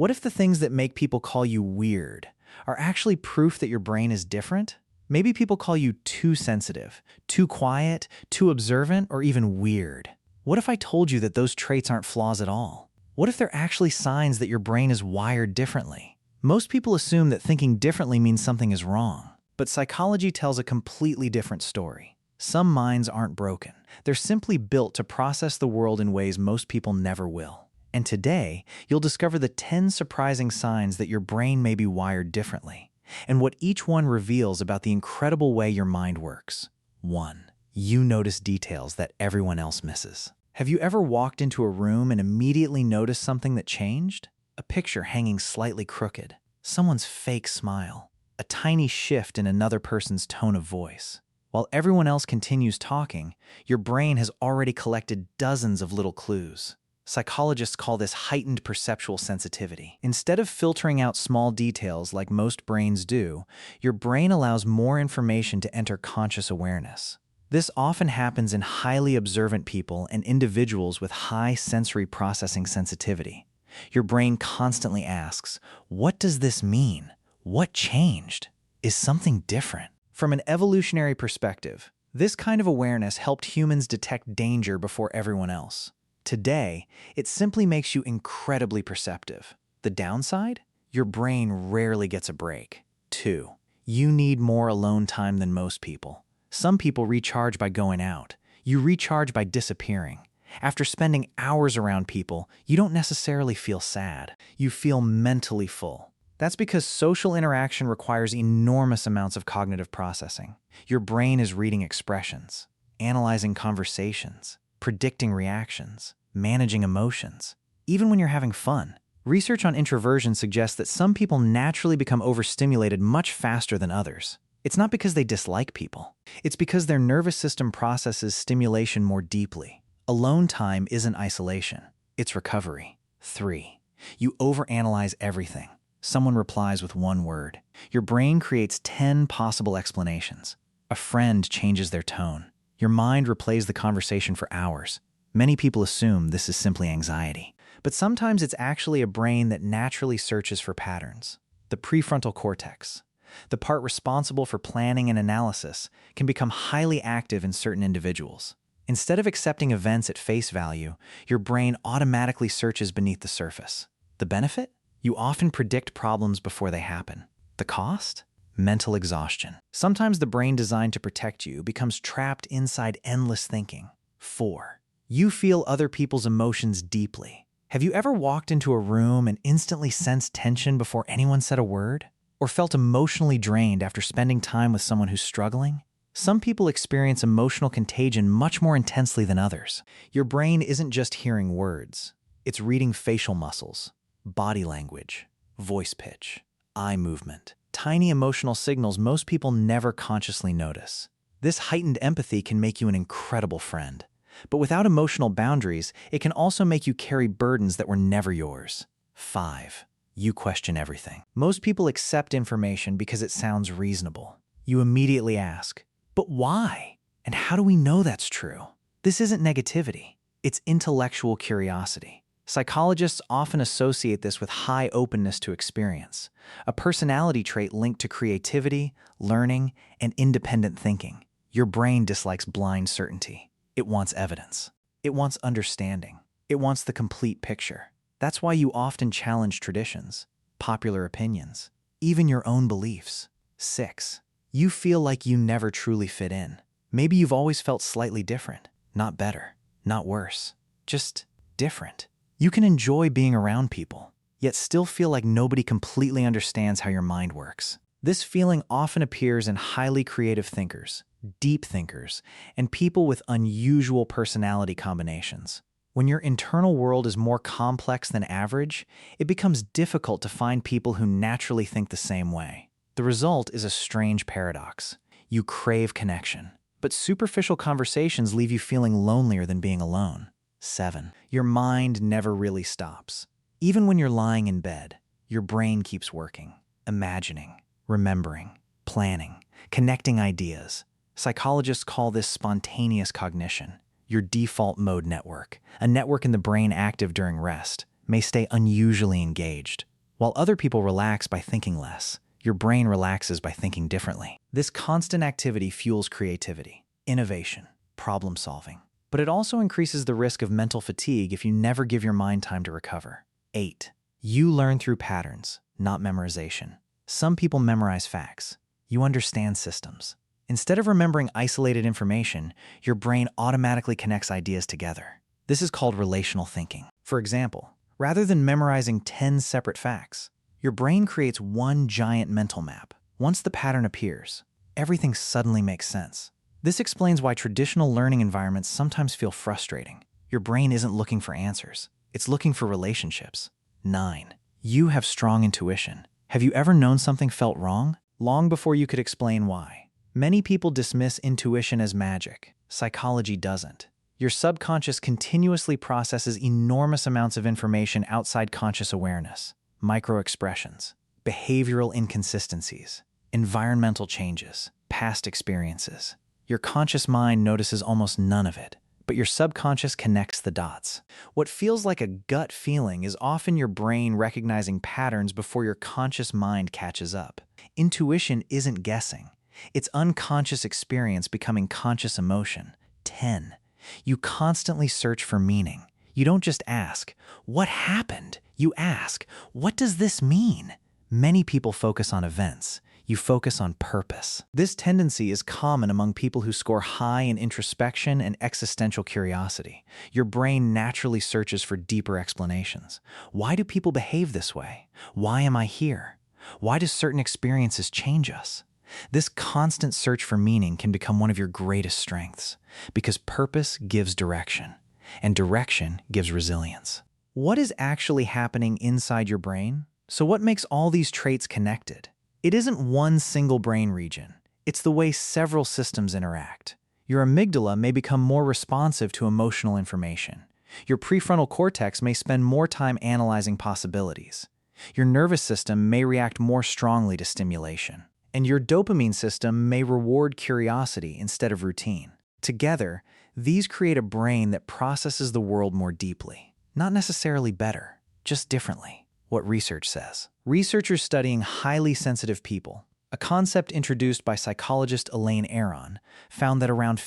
What if the things that make people call you weird are actually proof that your brain is different? Maybe people call you too sensitive, too quiet, too observant, or even weird. What if I told you that those traits aren't flaws at all? What if they're actually signs that your brain is wired differently? Most people assume that thinking differently means something is wrong, but psychology tells a completely different story. Some minds aren't broken. They're simply built to process the world in ways most people never will. And today, you'll discover the 10 surprising signs that your brain may be wired differently, and what each one reveals about the incredible way your mind works. 1. You notice details that everyone else misses. Have you ever walked into a room and immediately noticed something that changed? A picture hanging slightly crooked, someone's fake smile, a tiny shift in another person's tone of voice. While everyone else continues talking, your brain has already collected dozens of little clues. Psychologists call this heightened perceptual sensitivity. Instead of filtering out small details like most brains do, your brain allows more information to enter conscious awareness. This often happens in highly observant people and individuals with high sensory processing sensitivity. Your brain constantly asks, what does this mean? What changed? Is something different? From an evolutionary perspective, this kind of awareness helped humans detect danger before everyone else. Today, it simply makes you incredibly perceptive. The downside? Your brain rarely gets a break. 2. You need more alone time than most people. Some people recharge by going out. You recharge by disappearing. After spending hours around people, you don't necessarily feel sad. You feel mentally full. That's because social interaction requires enormous amounts of cognitive processing. Your brain is reading expressions, analyzing conversations, predicting reactions, managing emotions, even when you're having fun. Research on introversion suggests that some people naturally become overstimulated much faster than others. It's not because they dislike people. It's because their nervous system processes stimulation more deeply. Alone time isn't isolation. It's recovery. 3. You overanalyze everything. Someone replies with one word. Your brain creates 10 possible explanations. A friend changes their tone. Your mind replays the conversation for hours. Many people assume this is simply anxiety. But sometimes it's actually a brain that naturally searches for patterns. The prefrontal cortex, the part responsible for planning and analysis, can become highly active in certain individuals. Instead of accepting events at face value, your brain automatically searches beneath the surface. The benefit? You often predict problems before they happen. The cost? Mental exhaustion. Sometimes the brain designed to protect you becomes trapped inside endless thinking. 4. You feel other people's emotions deeply. Have you ever walked into a room and instantly sensed tension before anyone said a word? Or felt emotionally drained after spending time with someone who's struggling? Some people experience emotional contagion much more intensely than others. Your brain isn't just hearing words. It's reading facial muscles, body language, voice pitch, eye movement, tiny emotional signals most people never consciously notice. This heightened empathy can make you an incredible friend. But without emotional boundaries, it can also make you carry burdens that were never yours. 5. You question everything. Most people accept information because it sounds reasonable. You immediately ask, but why? And how do we know that's true? This isn't negativity. It's intellectual curiosity. Psychologists often associate this with high openness to experience, a personality trait linked to creativity, learning, and independent thinking. Your brain dislikes blind certainty. It wants evidence. It wants understanding. It wants the complete picture. That's why you often challenge traditions, popular opinions, even your own beliefs. 6. You feel like you never truly fit in. Maybe you've always felt slightly different, not better, not worse, just different. You can enjoy being around people, yet still feel like nobody completely understands how your mind works. This feeling often appears in highly creative thinkers, deep thinkers, and people with unusual personality combinations. When your internal world is more complex than average, it becomes difficult to find people who naturally think the same way. The result is a strange paradox. You crave connection, but superficial conversations leave you feeling lonelier than being alone. 7. Your mind never really stops. Even when you're lying in bed, your brain keeps working, imagining, remembering, planning, connecting ideas. Psychologists call this spontaneous cognition. Your default mode network, a network in the brain active during rest, may stay unusually engaged. While other people relax by thinking less, your brain relaxes by thinking differently. This constant activity fuels creativity, innovation, problem solving. But it also increases the risk of mental fatigue if you never give your mind time to recover. 8. You learn through patterns, not memorization. Some people memorize facts. You understand systems. Instead of remembering isolated information, your brain automatically connects ideas together. This is called relational thinking. For example, rather than memorizing 10 separate facts, your brain creates one giant mental map. Once the pattern appears, everything suddenly makes sense. This explains why traditional learning environments sometimes feel frustrating. Your brain isn't looking for answers. It's looking for relationships. 9. You have strong intuition. Have you ever known something felt wrong? Long before you could explain why. Many people dismiss intuition as magic. Psychology doesn't. Your subconscious continuously processes enormous amounts of information outside conscious awareness. Microexpressions, behavioral inconsistencies, environmental changes, past experiences. Your conscious mind notices almost none of it, but your subconscious connects the dots. What feels like a gut feeling is often your brain recognizing patterns before your conscious mind catches up. Intuition isn't guessing. It's unconscious experience becoming conscious emotion. 10. You constantly search for meaning. You don't just ask, "What happened?" You ask, "What does this mean?" Many people focus on events. You focus on purpose. This tendency is common among people who score high in introspection and existential curiosity. Your brain naturally searches for deeper explanations. Why do people behave this way? Why am I here? Why do certain experiences change us? This constant search for meaning can become one of your greatest strengths, because purpose gives direction, and direction gives resilience. What is actually happening inside your brain? So what makes all these traits connected? It isn't one single brain region. It's the way several systems interact. Your amygdala may become more responsive to emotional information. Your prefrontal cortex may spend more time analyzing possibilities. Your nervous system may react more strongly to stimulation. And your dopamine system may reward curiosity instead of routine. Together, these create a brain that processes the world more deeply. Not necessarily better, just differently. What research says. Researchers studying highly sensitive people, a concept introduced by psychologist Elaine Aron, found that around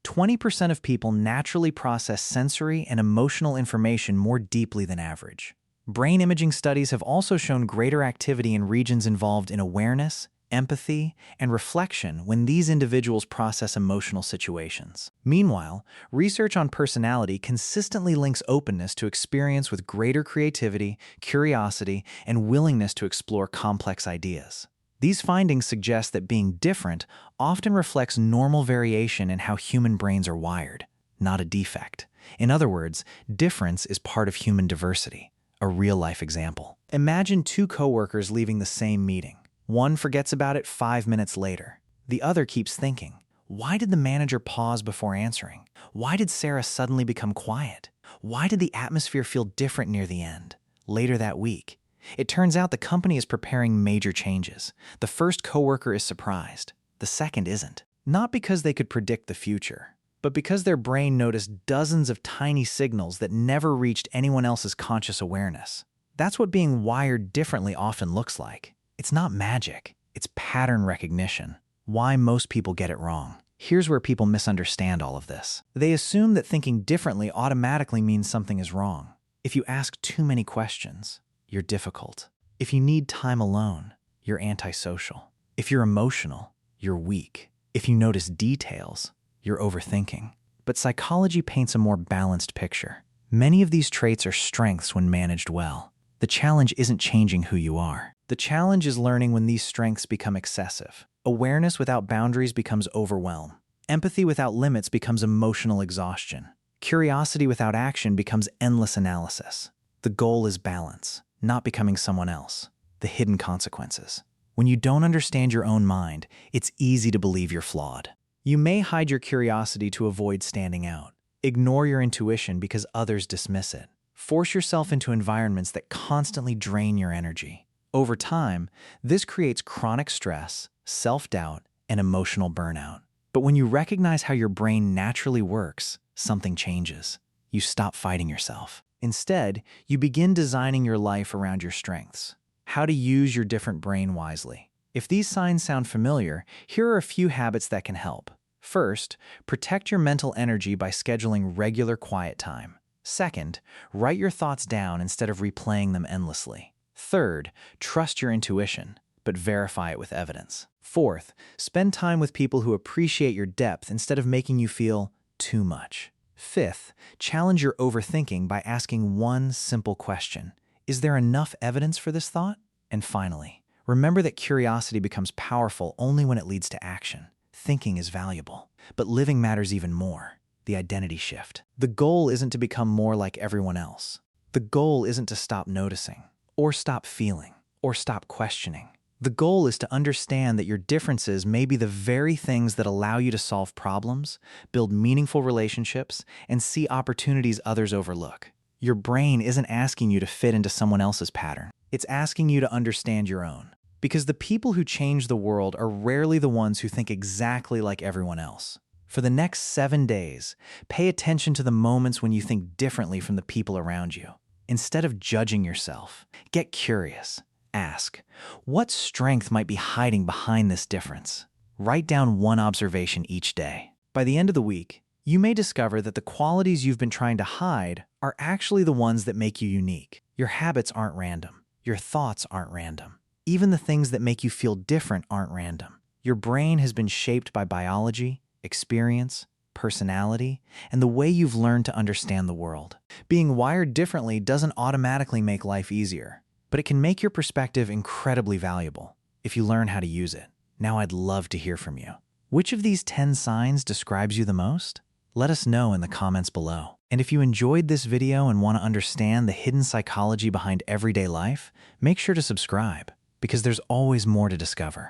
20% of people naturally process sensory and emotional information more deeply than average. Brain imaging studies have also shown greater activity in regions involved in awareness, empathy, and reflection when these individuals process emotional situations. Meanwhile, research on personality consistently links openness to experience with greater creativity, curiosity, and willingness to explore complex ideas. These findings suggest that being different often reflects normal variation in how human brains are wired, not a defect. In other words, difference is part of human diversity. A real-life example. Imagine two coworkers leaving the same meeting. One forgets about it 5 minutes later. The other keeps thinking, why did the manager pause before answering? Why did Sarah suddenly become quiet? Why did the atmosphere feel different near the end? Later that week, it turns out the company is preparing major changes. The first coworker is surprised. The second isn't. Not because they could predict the future, but because their brain noticed dozens of tiny signals that never reached anyone else's conscious awareness. That's what being wired differently often looks like. It's not magic, it's pattern recognition. Why most people get it wrong. Here's where people misunderstand all of this. They assume that thinking differently automatically means something is wrong. If you ask too many questions, you're difficult. If you need time alone, you're antisocial. If you're emotional, you're weak. If you notice details, you're overthinking. But psychology paints a more balanced picture. Many of these traits are strengths when managed well. The challenge isn't changing who you are. The challenge is learning when these strengths become excessive. Awareness without boundaries becomes overwhelm. Empathy without limits becomes emotional exhaustion. Curiosity without action becomes endless analysis. The goal is balance, not becoming someone else. The hidden consequences. When you don't understand your own mind, it's easy to believe you're flawed. You may hide your curiosity to avoid standing out. Ignore your intuition because others dismiss it. Force yourself into environments that constantly drain your energy. Over time, this creates chronic stress, self-doubt, and emotional burnout. But when you recognize how your brain naturally works, something changes. You stop fighting yourself. Instead, you begin designing your life around your strengths. How to use your different brain wisely. If these signs sound familiar, here are a few habits that can help. First, protect your mental energy by scheduling regular quiet time. Second, write your thoughts down instead of replaying them endlessly. Third, trust your intuition, but verify it with evidence. Fourth, spend time with people who appreciate your depth instead of making you feel too much. Fifth, challenge your overthinking by asking one simple question. Is there enough evidence for this thought? And finally, remember that curiosity becomes powerful only when it leads to action. Thinking is valuable, but living matters even more. The identity shift. The goal isn't to become more like everyone else. The goal isn't to stop noticing, or stop feeling, or stop questioning. The goal is to understand that your differences may be the very things that allow you to solve problems, build meaningful relationships, and see opportunities others overlook. Your brain isn't asking you to fit into someone else's pattern. It's asking you to understand your own. Because the people who change the world are rarely the ones who think exactly like everyone else. For the next 7 days, pay attention to the moments when you think differently from the people around you. Instead of judging yourself, get curious. Ask, what strength might be hiding behind this difference? Write down one observation each day. By the end of the week, you may discover that the qualities you've been trying to hide are actually the ones that make you unique. Your habits aren't random. Your thoughts aren't random. Even the things that make you feel different aren't random. Your brain has been shaped by biology, experience, personality, and the way you've learned to understand the world. Being wired differently doesn't automatically make life easier, but it can make your perspective incredibly valuable if you learn how to use it. Now I'd love to hear from you. Which of these 10 signs describes you the most? Let us know in the comments below. And if you enjoyed this video and want to understand the hidden psychology behind everyday life, make sure to subscribe, because there's always more to discover.